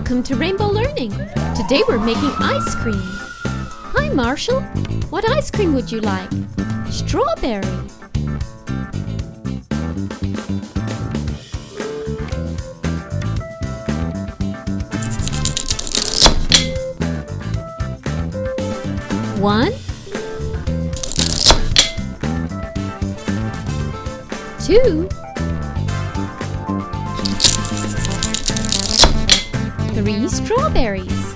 Welcome to Rainbow Learning. Today we're making ice cream. Hi Marshall, what ice cream would you like? Strawberry. One, two, three strawberries.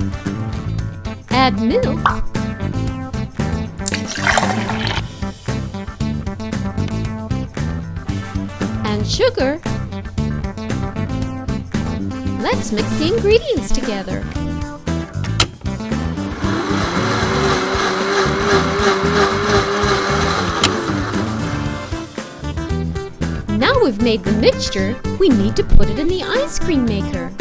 Add milk. And sugar. Let's mix the ingredients together. Now we've made the mixture, we need to put it in the ice cream maker.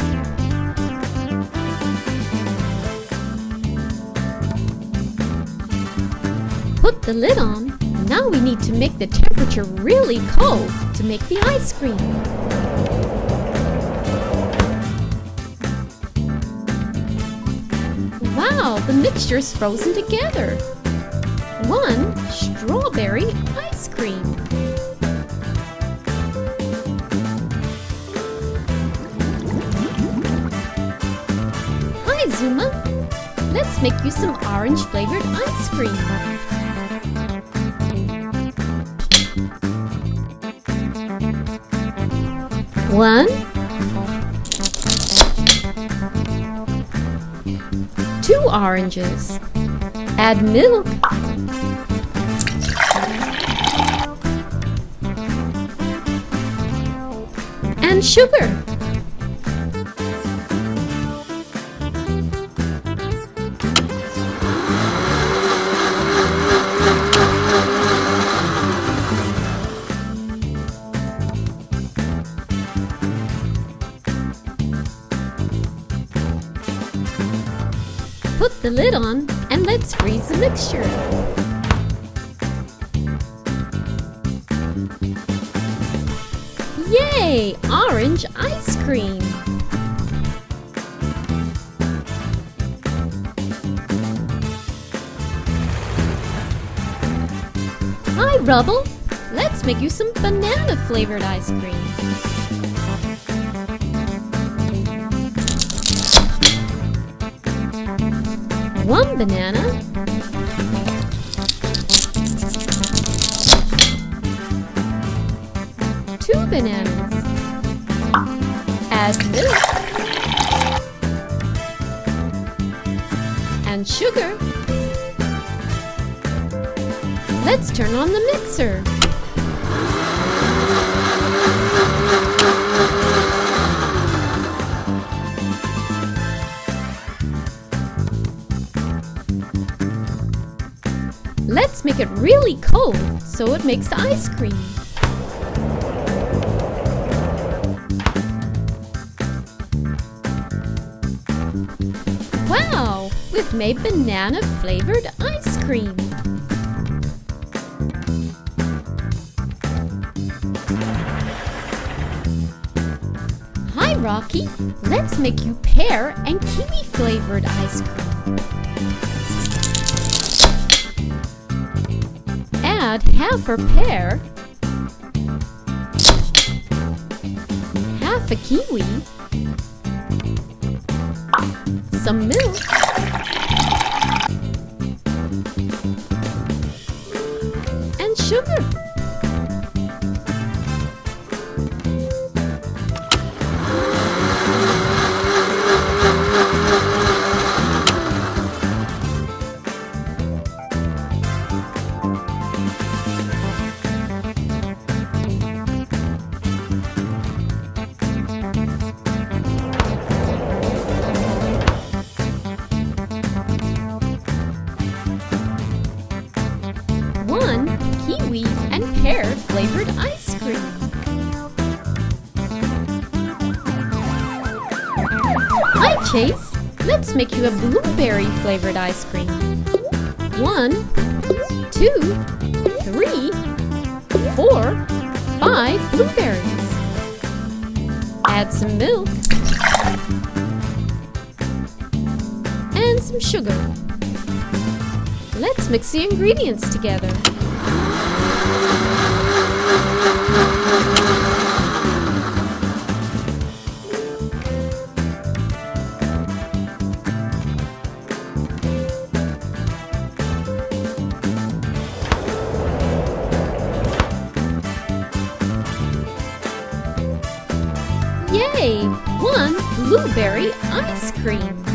Put the lid on. Now we need to make the temperature really cold to make the ice cream. Wow, the mixture is frozen together. One strawberry ice cream. Hi Zuma, let's make you some orange flavored ice cream. One, two oranges. Add milk. And sugar. Put the lid on and let's freeze the mixture. Yay! Orange ice cream! Hi Rubble! Let's make you some banana flavored ice cream. One banana, two bananas. Add milk and sugar. Let's turn on the mixer. Let's make it really cold so it makes the ice cream. Wow! We've made banana flavored ice cream. Hi Rocky! Let's make you pear and kiwi flavored ice cream. Add half a pear, half a kiwi, some milk, and sugar. Kiwi and pear flavored ice cream. Hi Chase, let's make you a blueberry flavored ice cream. 1, 2, 3, 4, 5 blueberries. Add some milk and some sugar. Let's mix the ingredients together. Yay! One blueberry ice cream!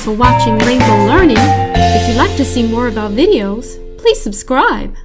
for watching Rainbow Learning. If you'd like to see more of our videos, please subscribe.